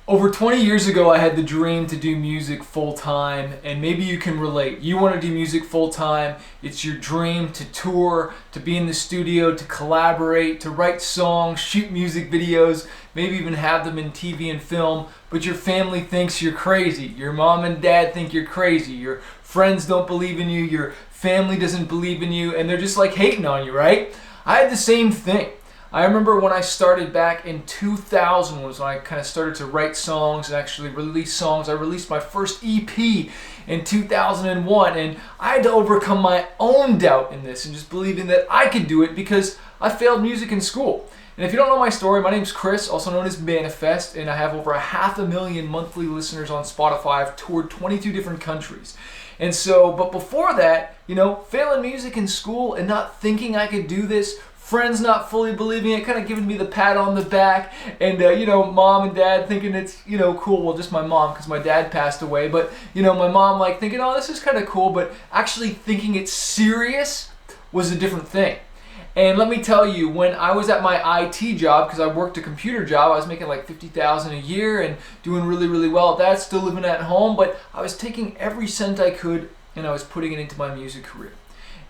Over 20 years ago, I had the dream to do music full time, and maybe you can relate. You want to do music full time. It's your dream to tour, to be in the studio, to collaborate, to write songs, shoot music videos, maybe even have them in TV and film, but your family thinks you're crazy. Your mom and dad think you're crazy. Your friends don't believe in you. Your family doesn't believe in you, and they're just like hating on you, right? I had the same thing. I remember when I started back in 2000 was when I kind of started to write songs and actually release songs. I released my first EP in 2001, and I had to overcome my own doubt in this and just believing that I could do it because I failed music in school. And if you don't know my story, my name's Chris, also known as Manifest, and I have over 500,000 monthly listeners on Spotify. I've toured 22 different countries. And so, but before that, failing music in school and not thinking I could do this, friends not fully believing it, kind of giving me the pat on the back, and mom and dad thinking it's cool. Well, just my mom, because my dad passed away, but my mom like thinking, oh, this is kind of cool, but actually thinking it's serious was a different thing. And let me tell you, when I was at my IT job, because I worked a computer job, I was making like $50,000 a year and doing really, really well at that, still living at home, but I was taking every cent I could and I was putting it into my music career.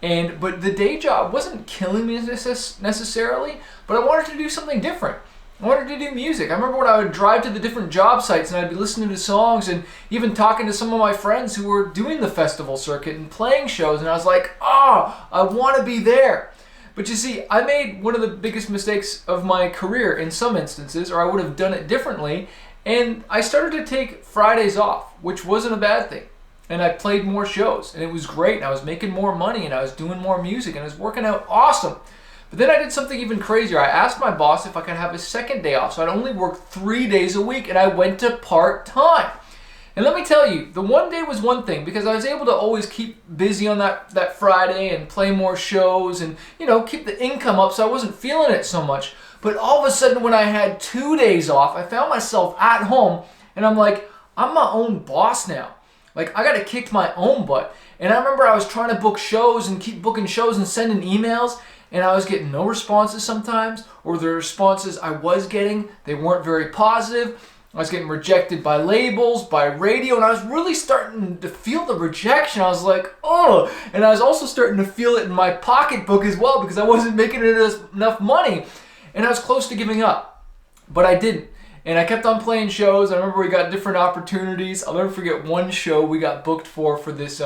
But the day job wasn't killing me necessarily, but I wanted to do something different. I wanted to do music. I remember when I would drive to the different job sites and I'd be listening to songs and even talking to some of my friends who were doing the festival circuit and playing shows, and I was like, oh, I want to be there. But you see, I made one of the biggest mistakes of my career in some instances, or I would have done it differently, and I started to take Fridays off, which wasn't a bad thing. And I played more shows, and it was great, and I was making more money, and I was doing more music, and it was working out awesome. But then I did something even crazier. I asked my boss if I could have a second day off, so I'd only work 3 days a week, and I went to part-time. And let me tell you, the one day was one thing, because I was able to always keep busy on that Friday and play more shows and, keep the income up so I wasn't feeling it so much. But all of a sudden when I had 2 days off, I found myself at home, and I'm like, I'm my own boss now. Like, I got to kick my own butt. And I remember I was trying to book shows and keep booking shows and sending emails, and I was getting no responses sometimes, or the responses I was getting, they weren't very positive. I was getting rejected by labels, by radio, and I was really starting to feel the rejection. I was like, oh, and I was also starting to feel it in my pocketbook as well because I wasn't making enough money, and I was close to giving up, but I didn't. And I kept on playing shows. I remember we got different opportunities. I'll never forget one show we got booked for this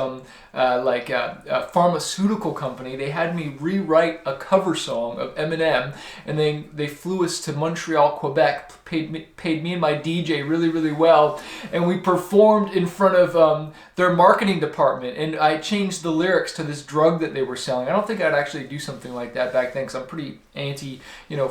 pharmaceutical company. They had me rewrite a cover song of Eminem, and they flew us to Montreal, Quebec, paid me and my DJ really, really well, and we performed in front of their marketing department, and I changed the lyrics to this drug that they were selling. I don't think I'd actually do something like that back then because I'm pretty anti,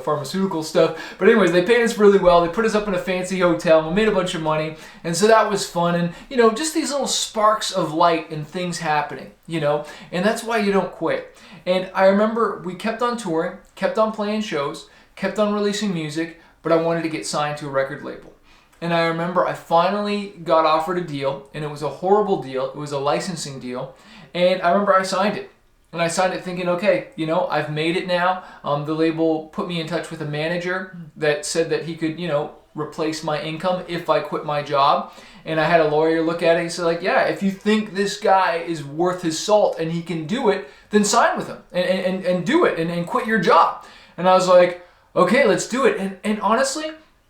pharmaceutical stuff. But anyways, they paid us really well. They put us up in a fancy hotel, and we made a bunch of money, and so that was fun. And just these little sparks of light and things happening, and that's why you don't quit. And I remember we kept on touring, kept on playing shows, kept on releasing music, but I wanted to get signed to a record label. And I remember I finally got offered a deal, and it was a horrible deal. It was a licensing deal, and I remember I signed it. And I signed it thinking, okay, I've made it now. The label put me in touch with a manager that said that he could, replace my income if I quit my job. And I had a lawyer look at it. He said, like, yeah, if you think this guy is worth his salt and he can do it, then sign with him and do it and quit your job. And I was like, okay, let's do it. And honestly,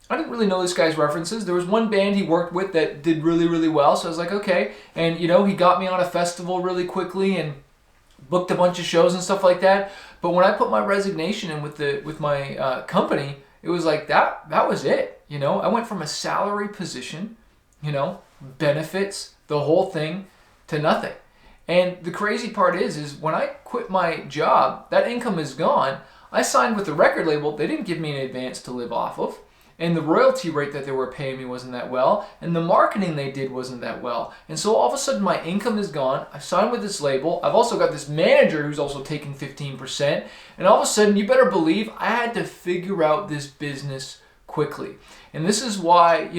I didn't really know this guy's references. There was one band he worked with that did really, really well. So I was like, okay. And, he got me on a festival really quickly and booked a bunch of shows and stuff like that. But when I put my resignation in with my company, it was like that was it. I went from a salary position, benefits, the whole thing, to nothing. And the crazy part is when I quit my job, that income is gone. I signed with the record label. They didn't give me an advance to live off of. And the royalty rate that they were paying me wasn't that well. And the marketing they did wasn't that well. And so all of a sudden my income is gone. I signed with this label. I've also got this manager who's also taking 15%. And all of a sudden, you better believe I had to figure out this business quickly. And this is why,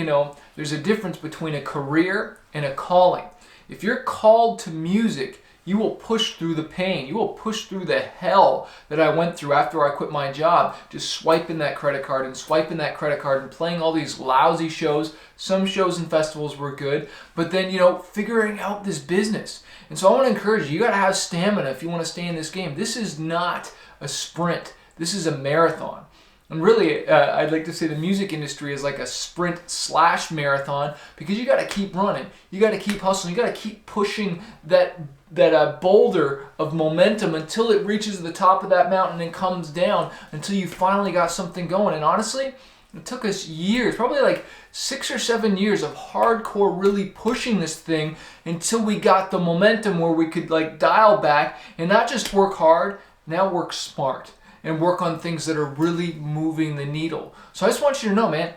there's a difference between a career and a calling. If you're called to music, You will push through the pain. You will push through the hell that I went through after I quit my job, just swiping that credit card and swiping that credit card and playing all these lousy shows. Some shows and festivals were good, but then, figuring out this business. And so I want to encourage you, you got to have stamina if you want to stay in this game. This is not a sprint. This is a marathon. And really, I'd like to say the music industry is like a sprint/marathon, because you got to keep running. You got to keep hustling. You got to keep pushing that boulder of momentum until it reaches the top of that mountain and comes down until you finally got something going. And honestly, it took us years, probably like 6 or 7 years of hardcore really pushing this thing until we got the momentum where we could like dial back and not just work hard, now work smart and work on things that are really moving the needle. So I just want you to know, man,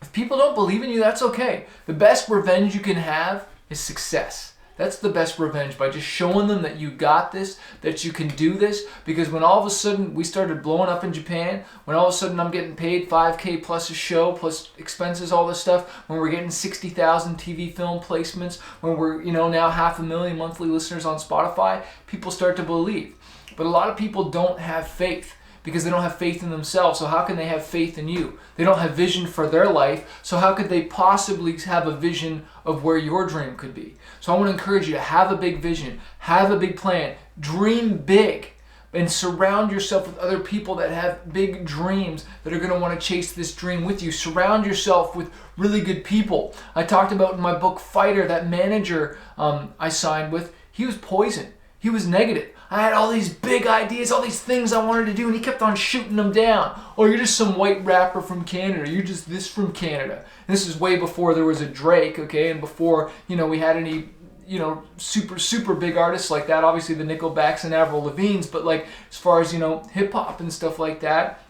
if people don't believe in you, that's okay. The best revenge you can have is success. That's the best revenge, by just showing them that you got this, that you can do this. Because when all of a sudden we started blowing up in Japan, when all of a sudden I'm getting paid $5K plus a show, plus expenses, all this stuff, when we're getting 60,000 TV film placements, when we're now 500,000 monthly listeners on Spotify, people start to believe. But a lot of people don't have faith because they don't have faith in themselves. So how can they have faith in you? They don't have vision for their life. So how could they possibly have a vision of where your dream could be? So I want to encourage you to have a big vision, have a big plan, dream big, and surround yourself with other people that have big dreams that are going to want to chase this dream with you. Surround yourself with really good people. I talked about in my book, Fighter, that manager I signed with, he was poison. He was negative. I had all these big ideas, all these things I wanted to do, and he kept on shooting them down. Oh, you're just some white rapper from Canada. You're just this from Canada. And this is way before there was a Drake, okay, and before, we had any, super big artists like that. Obviously the Nickelbacks and Avril Lavigne's, but like as far as, hip hop and stuff like that.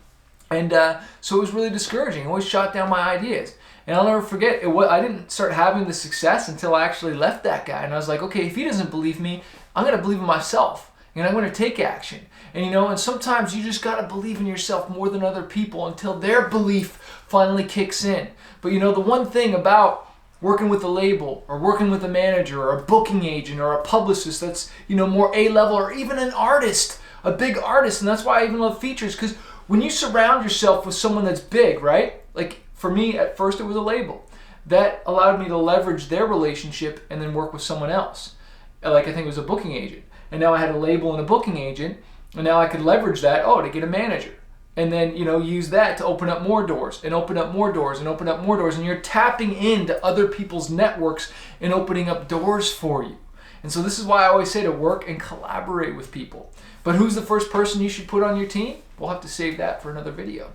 And so it was really discouraging. I always shot down my ideas. And I'll never forget, I didn't start having the success until I actually left that guy. And I was like, okay, if he doesn't believe me, I'm going to believe in myself. And I'm going to take action. And and sometimes you just got to believe in yourself more than other people until their belief finally kicks in. But the one thing about working with a label or working with a manager or a booking agent or a publicist that's, more A-level, or even an artist, a big artist, and that's why I even love features, because when you surround yourself with someone that's big, right? Like for me, at first it was a label. That allowed me to leverage their relationship and then work with someone else. Like I think it was a booking agent. And now I had a label and a booking agent, and now I could leverage that, to get a manager. And then, use that to open up more doors and open up more doors and open up more doors. And you're tapping into other people's networks and opening up doors for you. And so this is why I always say to work and collaborate with people. But who's the first person you should put on your team? We'll have to save that for another video.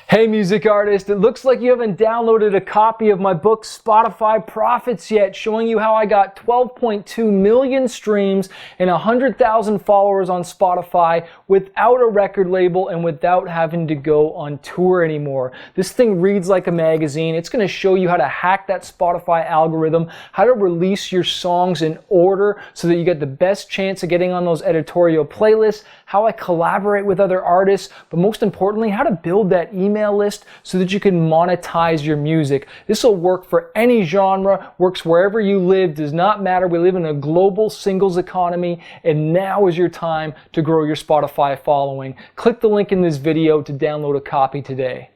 Hey music artist, it looks like you haven't downloaded a copy of my book Spotify Profits yet, showing you how I got 12.2 million streams and 100,000 followers on Spotify without a record label and without having to go on tour anymore. This thing reads like a magazine. It's going to show you how to hack that Spotify algorithm, how to release your songs in order so that you get the best chance of getting on those editorial playlists, how I collaborate with other artists, but most importantly, how to build that email list so that you can monetize your music. This will work for any genre, works wherever you live, does not matter. We live in a global singles economy, and now is your time to grow your Spotify following. Click the link in this video to download a copy today.